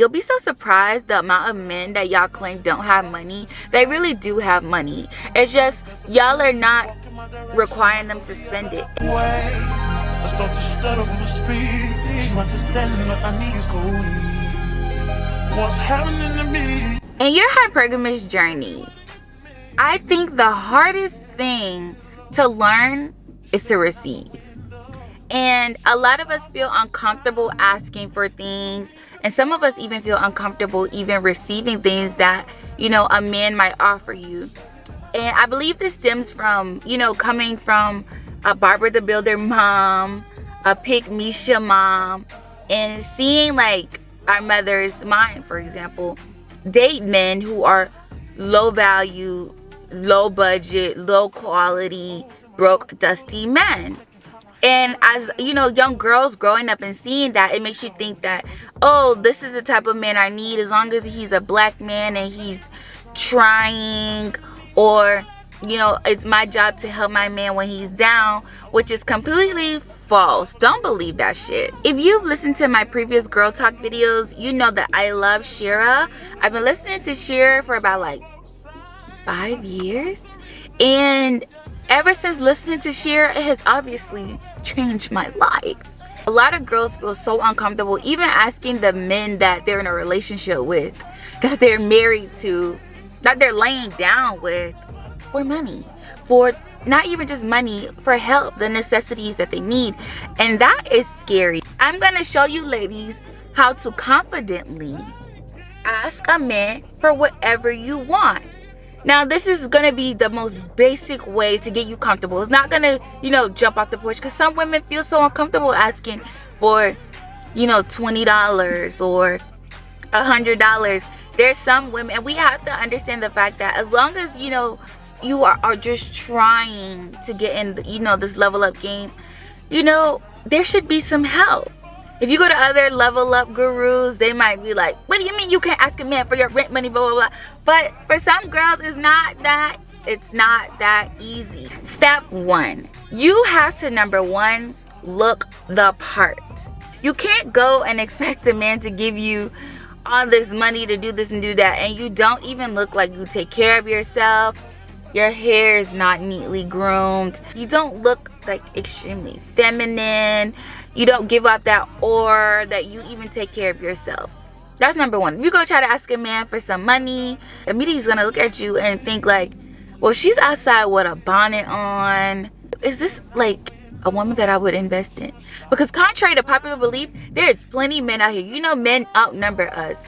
You'll be so surprised the amount of men that y'all claim don't have money. They really do have money. It's just y'all are not requiring them to spend it. In your hypergamous journey, I think the hardest thing to learn is to receive. And a lot of us feel uncomfortable asking for things, and some of us even feel uncomfortable even receiving things that, you know, a man might offer you. And I believe this stems from, you know, coming from a Barbara the Builder mom, a Pickmeisha mom, and seeing like our mothers, mine for example, date men who are low value, low budget, low quality, broke, dusty men. And as you know, young girls growing up and seeing that, it makes you think that, oh, this is the type of man I need, as long as he's a black man and he's trying, or, you know, it's my job to help my man when he's down, which is completely false. Don't believe that shit. If you've listened to my previous girl talk videos, you know that I love Shera. I've been listening to Shera for about like 5 years, and ever since listening to Shera, it has obviously changed my life. A lot of girls feel so uncomfortable even asking the men that they're in a relationship with, that they're married to, that they're laying down with, for money, for not even just money, for help, the necessities that they need. And that is scary. I'm gonna show you ladies how to confidently ask a man for whatever you want. Now, this is going to be the most basic way to get you comfortable. It's not going to, you know, jump off the porch, because some women feel so uncomfortable asking for, you know, $20 or $100. There's some women, and we have to understand the fact that as long as, you know, you are just trying to get in, you know, this level up game, you know, there should be some help. If you go to other level up gurus, they might be like, what do you mean you can't ask a man for your rent money, blah, blah, blah. But for some girls, it's not that easy. Step 1, you have to, number 1, look the part. You can't go and expect a man to give you all this money to do this and do that, and you don't even look like you take care of yourself. Your hair is not neatly groomed. You don't look like extremely feminine. You don't give out that aura that you even take care of yourself. That's number 1. If you go try to ask a man for some money, immediately he's gonna look at you and think like, well, she's outside with a bonnet on. Is this like a woman that I would invest in? Because contrary to popular belief, there's plenty of men out here. You know, men outnumber us.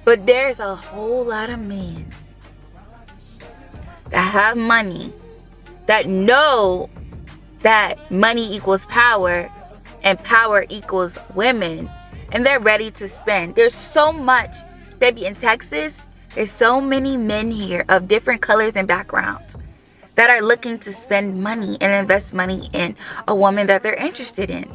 But there's a whole lot of men that have money, that know that money equals power, and power equals women, and they're ready to spend. There's so much, baby, in Texas, there's so many men here of different colors and backgrounds that are looking to spend money and invest money in a woman that they're interested in.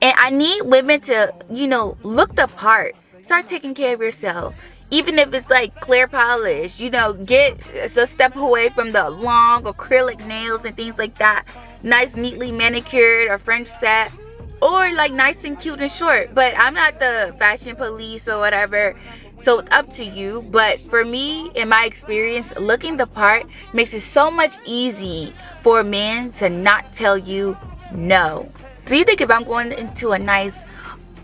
And I need women to, you know, look the part. Start taking care of yourself. Even if it's like clear polish, you know, get a step away from the long acrylic nails and things like that. Nice, neatly manicured or French set, or like nice and cute and short. But I'm not the fashion police or whatever, so it's up to you. But for me, in my experience, looking the part makes it so much easy for a man to not tell you no. So you think if I'm going into a nice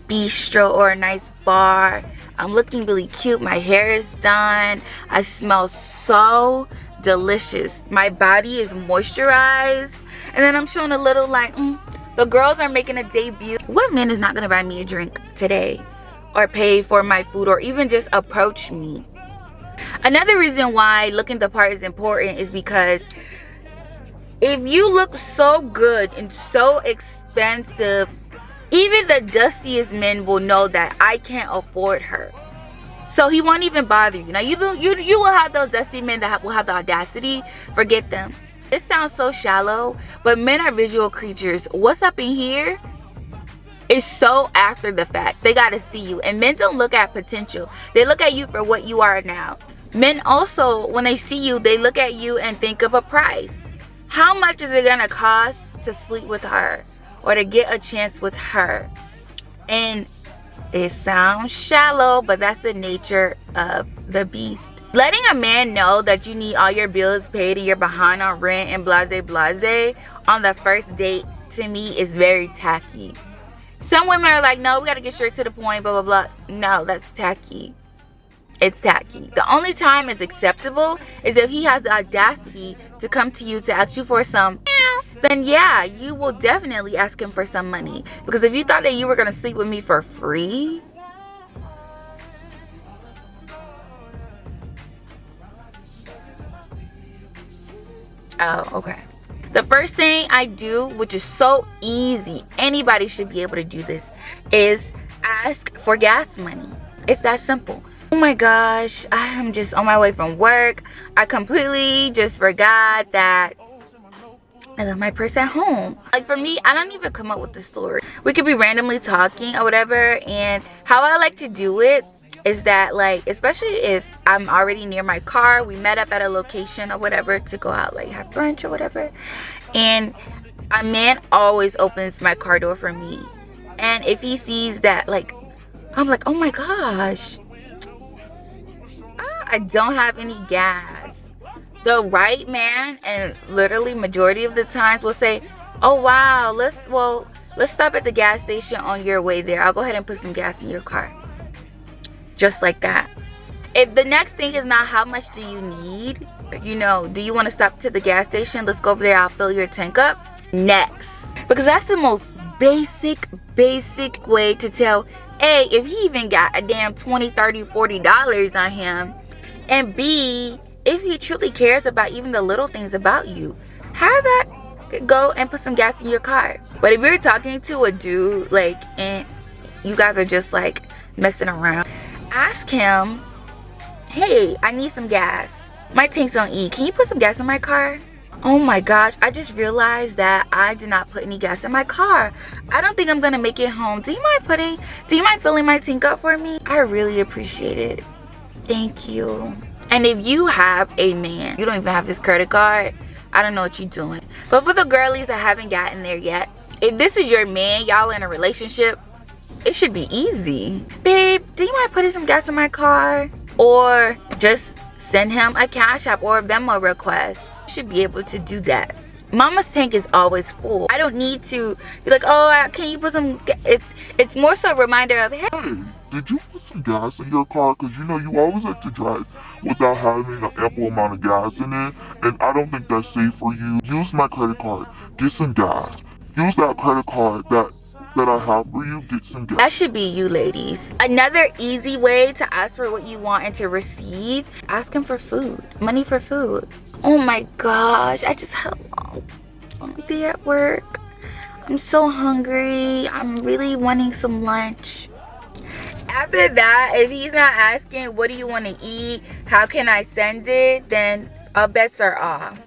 bistro or a nice bar, I'm looking really cute, my hair is done, I smell so delicious, my body is moisturized, and then I'm showing a little like, the girls are making a debut. What man is not gonna buy me a drink today, or pay for my food, or even just approach me? Another reason why looking the part is important is because if you look so good and so expensive, even the dustiest men will know that I can't afford her, so he won't even bother you. Now you will have those dusty men that will have the audacity. Forget them. This sounds so shallow, but men are visual creatures. What's up in here is so after the fact. They gotta see you. And men don't look at potential. They look at you for what you are now. Men also, when they see you, they look at you and think of a price. How much is it gonna cost to sleep with her, or to get a chance with her? And It sounds shallow, but that's the nature of the beast. Letting a man know that you need all your bills paid and you're behind on rent and blase blase on the first date, to me, is very tacky. Some women are like, no, we gotta get straight to the point, blah, blah, blah. No, that's tacky. It's tacky. The only time it's acceptable is if he has the audacity to come to you to ask you for some, then yeah, you will definitely ask him for some money. Because if you thought that you were gonna sleep with me for free, oh, okay. The first thing I do, which is so easy, anybody should be able to do this, is ask for gas money. It's that simple. Oh my gosh, I am just on my way from work. I completely just forgot that I left my purse at home. Like, for me, I don't even come up with the story. We could be randomly talking or whatever, and how I like to do it is that, like, especially if I'm already near my car, we met up at a location or whatever to go out, like, have brunch or whatever, and a man always opens my car door for me. And if he sees that, like, I'm like, oh my gosh, I don't have any gas. The right man, and literally majority of the times, will say, oh wow, let's stop at the gas station on your way there. I'll go ahead and put some gas in your car. Just like that. If the next thing is not how much do you need, you know, do you want to stop to the gas station? Let's go over there, I'll fill your tank up. Next. Because that's the most basic way to tell, A, if he even got a damn $20, $30, $40 on him, and B, if he truly cares about even the little things about you. Have that go and put some gas in your car. But if you're talking to a dude, like, and you guys are just like messing around, ask him, hey, I need some gas. My tank's on E. Can you put some gas in my car? Oh my gosh, I just realized that I did not put any gas in my car. I don't think I'm gonna make it home. Do you mind filling my tank up for me? I really appreciate it. Thank you. And if you have a man, you don't even have his credit card, I don't know what you're doing. But for the girlies that haven't gotten there yet, if this is your man, y'all in a relationship, it should be easy. Babe, do you mind putting some gas in my car? Or just send him a Cash App or a Venmo request. You should be able to do that. Mama's tank is always full. I don't need to be like, oh, can you put some, it's more so a reminder of, hey, did you put some gas in your car? Because you know you always like to drive without having an ample amount of gas in it, and I don't think that's safe for you. Use my credit card, get some gas. Use that credit card that I have for you, get some gas. That should be you, ladies. Another easy way to ask for what you want and to receive, ask him for food, money for food. Oh my gosh, I just had a long day at work. I'm so hungry. I'm really wanting some lunch. After that, if he's not asking, what do you want to eat? How can I send it? Then all bets are off.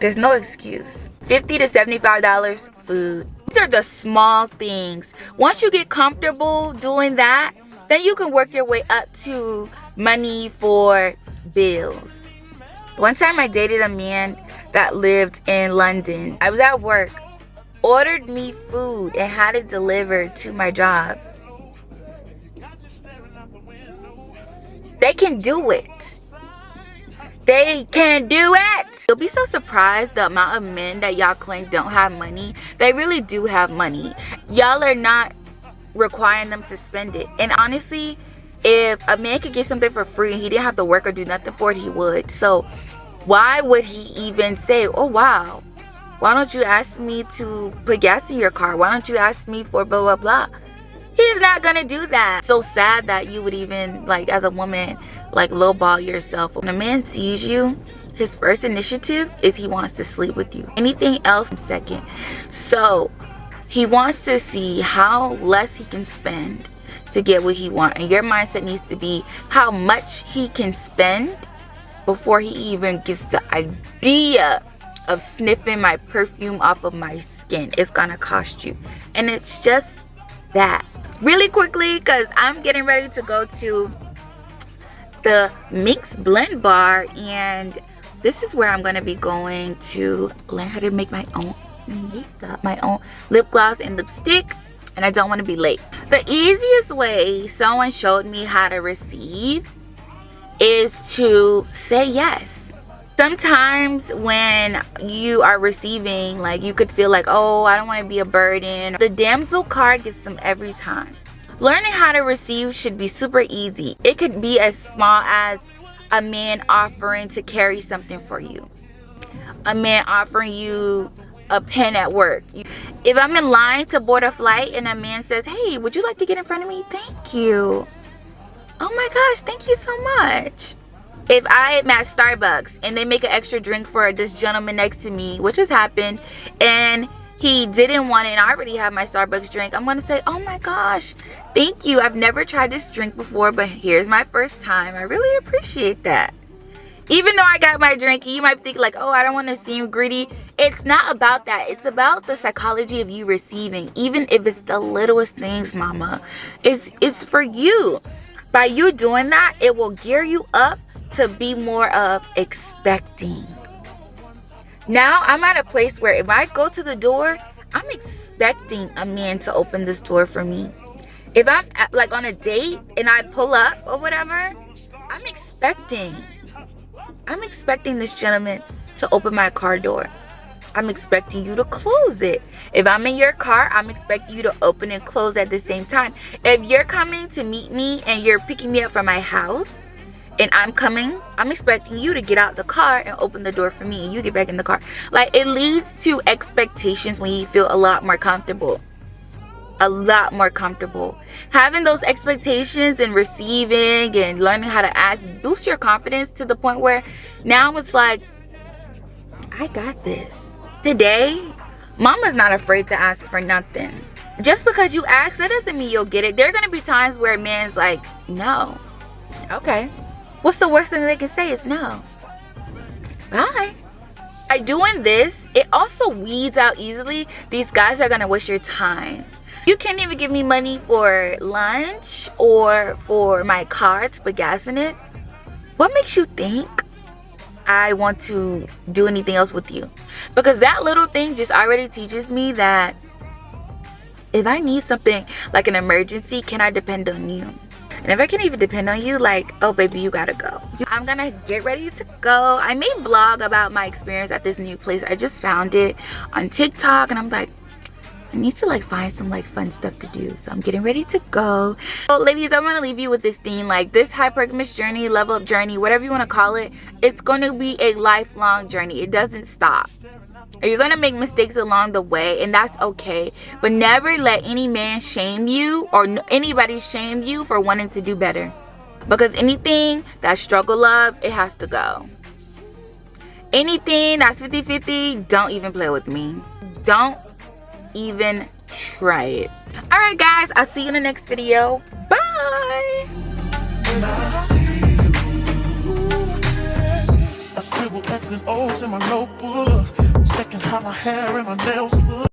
There's no excuse. $50 to $75 food. These are the small things. Once you get comfortable doing that, then you can work your way up to money for bills. One time I dated a man that lived in London. I was at work, ordered me food, and had it delivered to my job. They can do it. They can do it. You'll be so surprised the amount of men that y'all claim don't have money. They really do have money. Y'all are not requiring them to spend it. And honestly, if a man could get something for free and he didn't have to work or do nothing for it, he would. So why would he even say, oh wow, why don't you ask me to put gas in your car? Why don't you ask me for blah blah blah? He's not gonna do that. So sad that you would even, like, as a woman, like, lowball yourself. When a man sees you, his first initiative is he wants to sleep with you. Anything else second. So he wants to see how less he can spend to get what he wants. And your mindset needs to be how much he can spend before he even gets the idea of sniffing my perfume off of my skin. It's gonna cost you. And it's just that. Really quickly, because I'm getting ready to go to the Mix Blend Bar, and this is where I'm going to be going to learn how to make my own makeup, my own lip gloss and lipstick. and I don't want to be late. The easiest way someone showed me how to receive is to say yes. Sometimes when you are receiving, like, you could feel like, oh, I don't want to be a burden. The Damsel card gets them every time. Learning how to receive should be super easy. It could be as small as a man offering to carry something for you. A man offering you a pen at work. If I'm in line to board a flight and a man says, hey, would you like to get in front of me? Thank you. Oh my gosh, thank you so much. If I am at Starbucks and they make an extra drink for this gentleman next to me, which has happened, and he didn't want it and I already have my Starbucks drink, I'm going to say, oh my gosh, thank you. I've never tried this drink before, but here's my first time. I really appreciate that. Even though I got my drink, you might think like, oh, I don't want to seem greedy. It's not about that. It's about the psychology of you receiving. Even if it's the littlest things, mama. It's for you. By you doing that, it will gear you up to be more of expecting. Now I'm at a place where if I go to the door, I'm expecting a man to open this door for me. If I'm like on a date and I pull up or whatever, I'm expecting this gentleman to open my car door. I'm expecting you to close it. If I'm in your car, I'm expecting you to open and close at the same time. If you're coming to meet me and you're picking me up from my house and I'm coming, I'm expecting you to get out the car and open the door for me and you get back in the car. Like, it leads to expectations when you feel a lot more comfortable. A lot more comfortable. Having those expectations and receiving and learning how to act boosts your confidence to the point where now it's like, I got this. Today, mama's not afraid to ask for nothing. Just because you ask, that doesn't mean you'll get it. There are going to be times where a man's like, no. Okay. What's the worst thing they can say is no. Bye. By doing this, it also weeds out easily these guys that are going to waste your time. You can't even give me money for lunch or for my car to put gas in it. What makes you think I want to do anything else with you? Because that little thing just already teaches me that if I need something like an emergency, can I depend on you? And if I can't even depend on you, like, oh baby, you gotta go. I'm gonna get ready to go. I may vlog about my experience at this new place. I just found it on TikTok and I'm like, I need to like find some like fun stuff to do. So I'm getting ready to go. So ladies, I'm gonna leave you with this theme. Like, this hypergamous journey, level up journey, whatever you want to call it, it's going to be a lifelong journey. It doesn't stop. You're going to make mistakes along the way, and that's okay. But never let any man shame you or anybody shame you for wanting to do better. Because anything that's struggle love, it has to go. Anything that's 50-50, don't even play with me. Don't even try it. Alright guys, I'll see you in the next video. Bye. I scribble X and O's in my notebook, checking how my hair and my nails look.